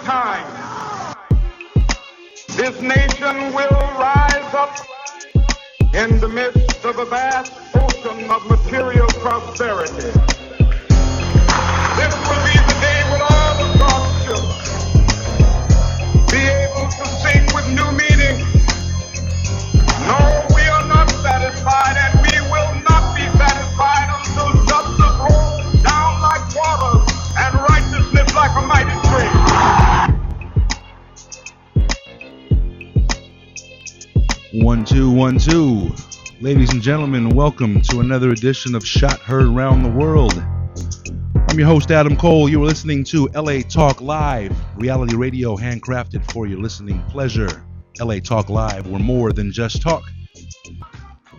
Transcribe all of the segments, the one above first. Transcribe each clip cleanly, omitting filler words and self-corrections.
time, this nation will rise up in the midst of a vast ocean of material prosperity. This will be the day when all the lost children be able to sing with new meaning. No, we are not satisfied, and we will not be satisfied until justice rolls down like water and righteousness like a mighty stream. 1 2 1 2. Ladies and gentlemen, welcome to another edition of Shot Heard Around the World. I'm your host, Adam Cole. You are listening to LA Talk Live, reality radio handcrafted for your listening pleasure. LA Talk Live, we're more than just talk.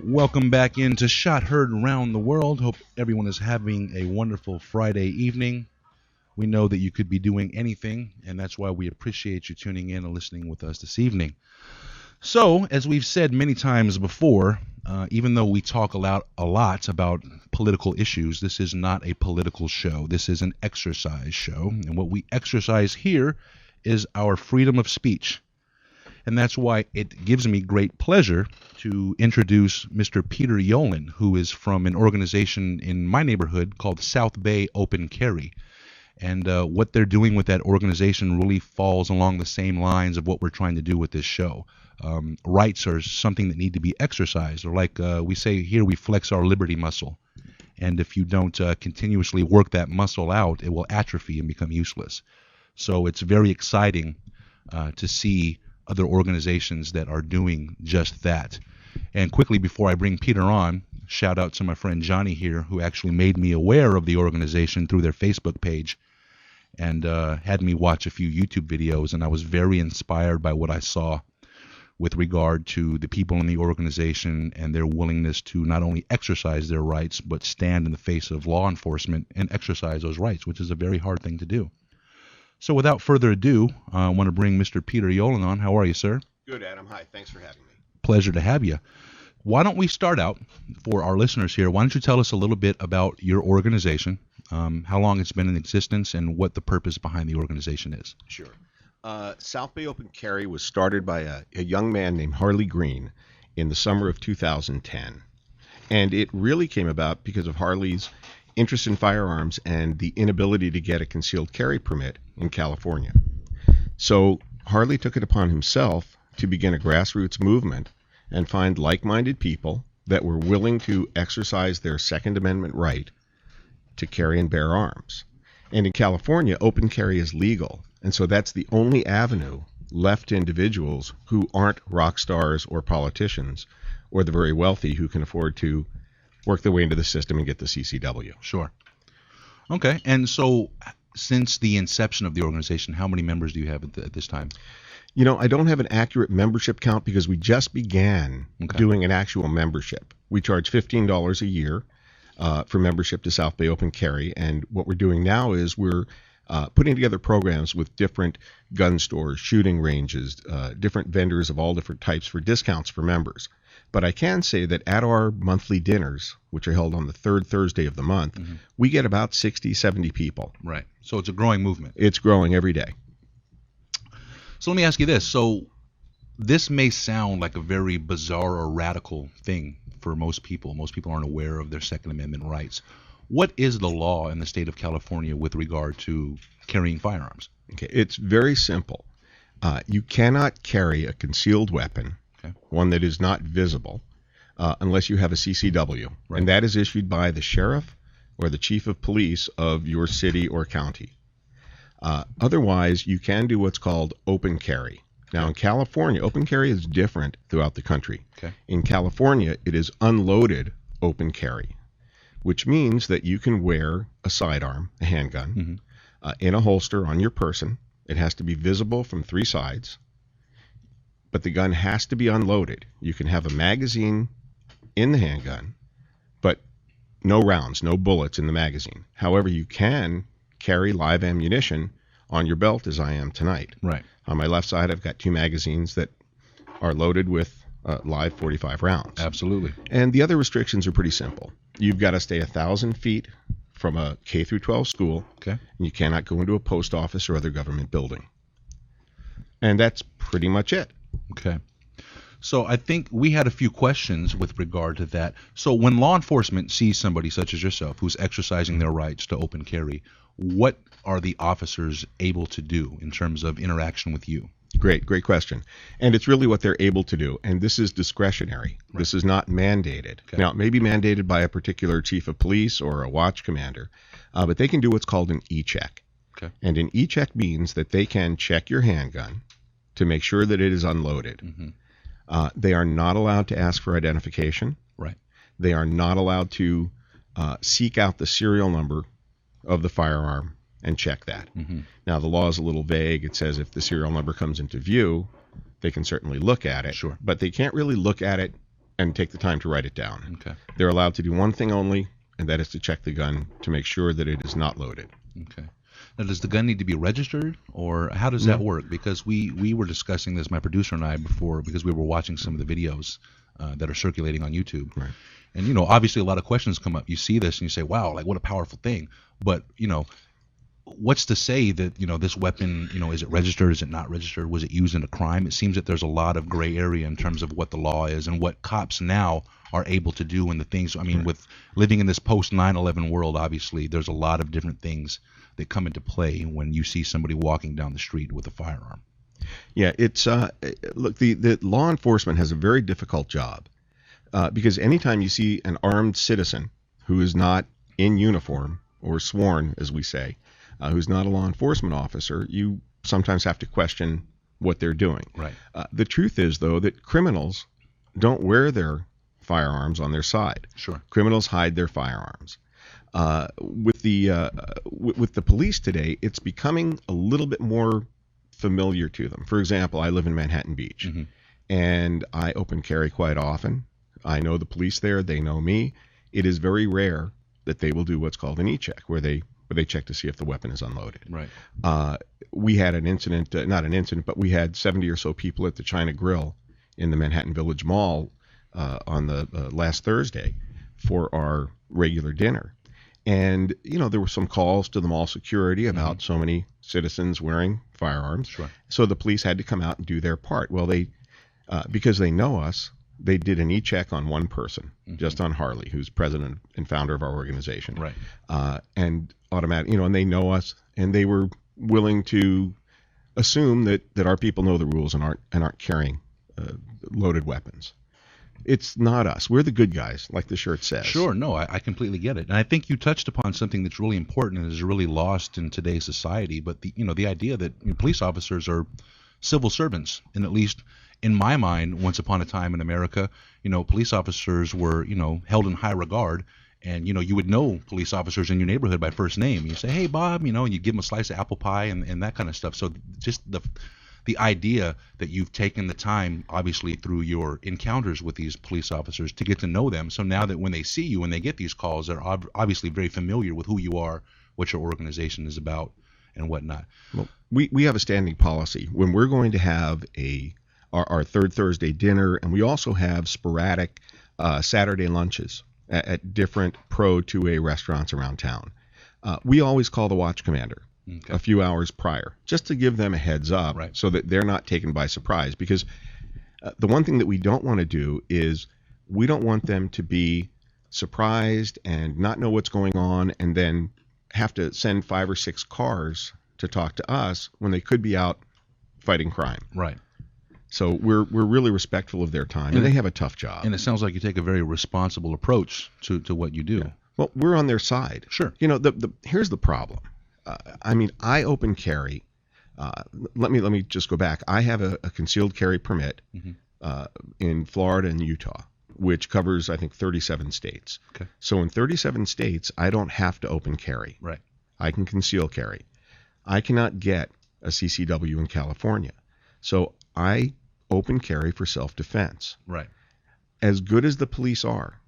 Welcome back into Shot Heard Around the World. Hope everyone is having a wonderful Friday evening. We know that you could be doing anything, and that's why we appreciate you tuning in and listening with us this evening. So, as we've said many times before, even though we talk a lot about political issues, this is not a political show. This is an exercise show, and what we exercise here is our freedom of speech. And that's why it gives me great pleasure to introduce Mr. Peter Yollin, who is from an organization in my neighborhood called South Bay Open Carry. And what they're doing with that organization really falls along the same lines of what we're trying to do with this show. Rights are something that need to be exercised, or like we say here, we flex our liberty muscle. And if you don't continuously work that muscle out, it will atrophy and become useless. So it's very exciting to see other organizations that are doing just that. And quickly, before I bring Peter on, shout out to my friend Johnny here, who actually made me aware of the organization through their Facebook page and had me watch a few YouTube videos, and I was very inspired by what I saw with regard to the people in the organization and their willingness to not only exercise their rights, but stand in the face of law enforcement and exercise those rights, which is a very hard thing to do. So without further ado, I want to bring Mr. Peter Yollin on. How are you, sir? Good, Adam. Hi. Thanks for having me. Pleasure to have you. Why don't we start out, for our listeners here, why don't you tell us a little bit about your organization, how long it's been in existence, and what the purpose behind the organization is? Sure. South Bay Open Carry was started by a young man named Harley Green in the summer of 2010. And it really came about because of Harley's interest in firearms and the inability to get a concealed carry permit in California. So Harley took it upon himself to begin a grassroots movement and find like-minded people that were willing to exercise their Second Amendment right to carry and bear arms. And in California, open carry is legal. And so that's the only avenue left to individuals who aren't rock stars or politicians or the very wealthy who can afford to work their way into the system and get the CCW. Sure. Okay. And so since the inception of the organization, how many members do you have at this time? You know, I don't have an accurate membership count because we just began doing an actual membership. We charge $15 a year for membership to South Bay Open Carry. And what we're doing now is we're putting together programs with different gun stores, shooting ranges, different vendors of all different types for discounts for members. But I can say that at our monthly dinners, which are held on the third Thursday of the month, we get about 60, 70 people. Right. So it's a growing movement. It's growing every day. So let me ask you this. So this may sound like a very bizarre or radical thing for most people. Most people aren't aware of their Second Amendment rights. What is the law in the state of California with regard to carrying firearms? Okay, it's very simple. You cannot carry a concealed weapon, one that is not visible, unless you have a CCW. Right. And that is issued by the sheriff or the chief of police of your city or county. Otherwise, you can do what's called open carry. Now, in California, open carry is different throughout the country. Okay. In California, it is unloaded open carry, which means that you can wear a sidearm, a handgun, in a holster on your person. It has to be visible from three sides, but the gun has to be unloaded. You can have a magazine in the handgun, but no rounds, no bullets in the magazine. However, you can carry live ammunition on your belt, as I am tonight. Right. On my left side, I've got two magazines that are loaded with live 45 rounds. Absolutely. And the other restrictions are pretty simple. You've got to stay 1,000 feet from a K through 12 school. Okay. And you cannot go into a post office or other government building. And that's pretty much it. Okay. So I think we had a few questions with regard to that. So when law enforcement sees somebody such as yourself who's exercising their rights to open carry, what are the officers able to do in terms of interaction with you? Great question. And it's really what they're able to do. And this is discretionary. Right. This is not mandated. Okay. Now, it may be mandated by a particular chief of police or a watch commander, but they can do what's called an e-check. Okay. And an e-check means that they can check your handgun to make sure that it is unloaded. Mm-hmm. They are not allowed to ask for identification. Right. They are not allowed to seek out the serial number of the firearm and check that. Mm-hmm. Now, the law is a little vague. It says if the serial number comes into view, they can certainly look at it. Sure. But they can't really look at it and take the time to write it down. Okay. They're allowed to do one thing only, and that is to check the gun to make sure that it is not loaded. Okay. Now, does the gun need to be registered, or how does that work? Because we were discussing this, my producer and I, before, because we were watching some of the videos that are circulating on YouTube. Right. And, you know, obviously a lot of questions come up. You see this and you say, wow, like what a powerful thing. But, you know, what's to say that, you know, this weapon, you know, is it registered? Is it not registered? Was it used in a crime? It seems that there's a lot of gray area in terms of what the law is and what cops now are able to do and the things. I mean, with living in this post 9/11 world, obviously, there's a lot of different things that come into play when you see somebody walking down the street with a firearm. Yeah, it's look, the law enforcement has a very difficult job because anytime you see an armed citizen who is not in uniform or sworn, as we say, who's not a law enforcement officer, you sometimes have to question what they're doing. Right. The truth is, though, that criminals don't wear their firearms on their side. Sure. Criminals hide their firearms. With the police today, it's becoming a little bit more familiar to them. For example, I live in Manhattan Beach, Mm-hmm. and I open carry quite often. I know the police there; they know me. It is very rare that they will do what's called an e-check, where they check to see if the weapon is unloaded. Right. We had an incident, not an incident, but we had 70 or so people at the China Grill in the Manhattan Village Mall on the last Thursday for our regular dinner. And, you know, there were some calls to the mall security about so many citizens wearing firearms. Sure. So the police had to come out and do their part. Well, they, because they know us, they did an e-check on one person, just on Harley, who's president and founder of our organization. Right. And automatic, you know, and they know us, and they were willing to assume that our people know the rules and aren't carrying loaded weapons. It's not us. We're the good guys, like the shirt says. Sure. No, I completely get it. And I think you touched upon something that's really important and is really lost in today's society. But the idea that police officers are civil servants, and at least in my mind, once upon a time in America, police officers were, held in high regard. And, you would know police officers in your neighborhood by first name. You say, hey, Bob, and you give them a slice of apple pie and that kind of stuff. So just the idea that you've taken the time, obviously through your encounters with these police officers, to get to know them. So now that when they see you and they get these calls, they're obviously very familiar with who you are, what your organization is about, and whatnot. Well, we have a standing policy. When we're going to have our third Thursday dinner, and we also have sporadic Saturday lunches at different Pro 2A restaurants around town, we always call the watch commander a few hours prior, just to give them a heads up, right, so that they're not taken by surprise. Because the one thing that we don't want to do is we don't want them to be surprised and not know what's going on and then have to send 5 or 6 cars to talk to us when they could be out fighting crime. Right. So we're really respectful of their time, and they have a tough job. And it sounds like you take a very responsible approach to what you do. Yeah. Well, we're on their side. Sure. Here's the problem. I open carry. Let me just go back. I have a concealed carry permit in Florida and Utah, which covers, I think, 37 states. Okay. So in 37 states, I don't have to open carry. Right. I can conceal carry. I cannot get a CCW in California. So I open carry for self-defense. Right. As good as the police are,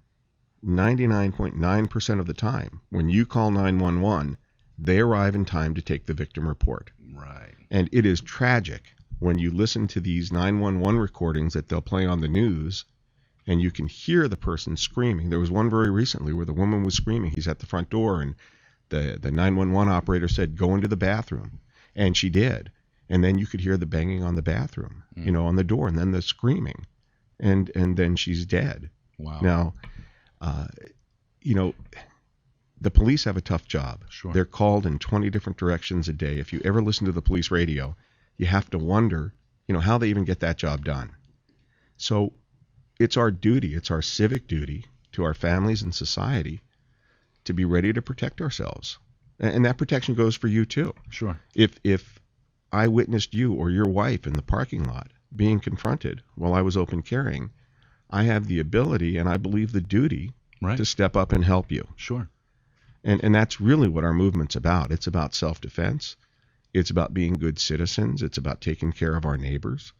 99.9% of the time, when you call 911, they arrive in time to take the victim report. Right. And it is tragic when you listen to these 911 recordings that they'll play on the news, and you can hear the person screaming. There was one very recently where the woman was screaming. He's at the front door, and the 911 operator said, go into the bathroom. And she did. And then you could hear the banging on the bathroom, on the door, and then the screaming, and then she's dead. Wow. Now, the police have a tough job. Sure. They're called in 20 different directions a day. If you ever listen to the police radio, you have to wonder, how they even get that job done. So it's our duty, it's our civic duty to our families and society to be ready to protect ourselves. And that protection goes for you too. Sure. If I witnessed you or your wife in the parking lot being confronted while I was open carrying, I have the ability and I believe the duty to step up and help you. Sure. And that's really what our movement's about. It's about self-defense. It's about being good citizens. It's about taking care of our neighbors.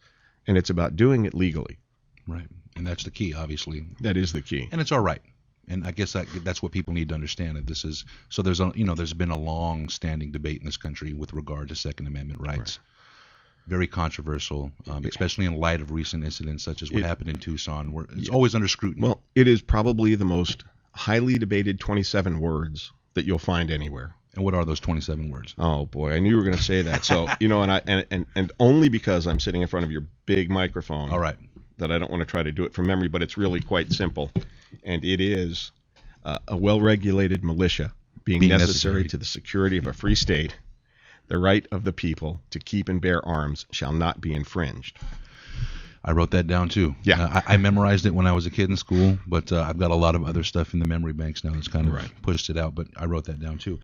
And it's about doing it legally. Right. And that's the key, obviously. That is the key. And it's all right. And I guess that's what people need to understand. That this is so. There's been a long-standing debate in this country with regard to Second Amendment rights. Right. Very controversial, especially in light of recent incidents such as what happened in Tucson, where it's always under scrutiny. Well, it is probably the most highly debated 27 words that you'll find anywhere. And what are those 27 words? Oh boy, I knew you were going to say that. So and only because I'm sitting in front of your big microphone. All right. That I don't want to try to do it from memory, but it's really quite simple. And it is a well-regulated militia being necessary to the security of a free state. The right of the people to keep and bear arms shall not be infringed. I wrote that down too. Yeah. I memorized it when I was a kid in school, but I've got a lot of other stuff in the memory banks now that's kind of pushed it out, but I wrote that down too.